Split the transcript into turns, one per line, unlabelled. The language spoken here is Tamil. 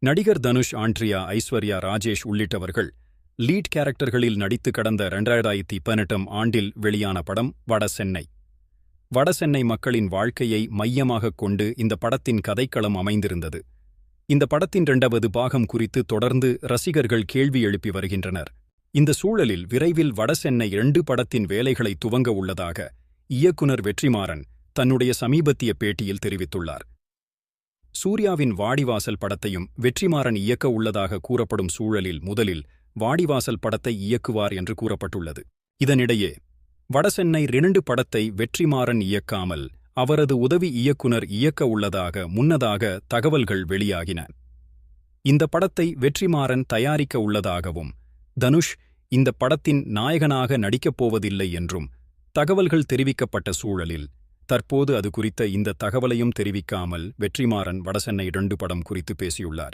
நடிகர் தனுஷ், ஆண்ட்ரியா, ஐஸ்வர்யா ராஜேஷ் உள்ளிட்டவர்கள் லீட் கேரக்டர்களில் நடித்து கடந்த 2018 ஆண்டில் வெளியான படம் வடசென்னை. வடசென்னை மக்களின் வாழ்க்கையை மையமாகக் கொண்டு இந்த படத்தின் கதைக்களம் அமைந்திருந்தது. இந்த படத்தின் 2வது பாகம் குறித்து தொடர்ந்து ரசிகர்கள் கேள்வி எழுப்பி வருகின்றனர். இந்த சூழலில் விரைவில் வடசென்னை 2 படத்தின் வேலைகளை துவங்க உள்ளதாக இயக்குனர் வெற்றிமாறன் தன்னுடைய சமீபத்திய பேட்டியில் தெரிவித்துள்ளார். சூர்யாவின் வாடிவாசல் படத்தையும் வெற்றிமாறன் இயக்க உள்ளதாக கூறப்படும் சூழலில் முதலில் வாடிவாசல் படத்தை இயக்குவார் என்று கூறப்பட்டுள்ளது. இதனிடையே வடசென்னை 2 படத்தை வெற்றிமாறன் இயக்காமல் அவரது உதவி இயக்குனர் இயக்க உள்ளதாக முன்னதாக தகவல்கள் வெளியாகின. இந்த படத்தை வெற்றிமாறன் தயாரிக்க உள்ளதாகவும் தனுஷ் இந்த படத்தின் நாயகனாக நடிக்கப் போவதில்லை என்றும் தகவல்கள் தெரிவிக்கப்பட்ட சூழலில் தற்போது அது குறித்த இந்த தகவலையும் தெரிவிக்காமல் வெற்றிமாறன் வடசென்னை 2 படம் குறித்து பேசியுள்ளார்.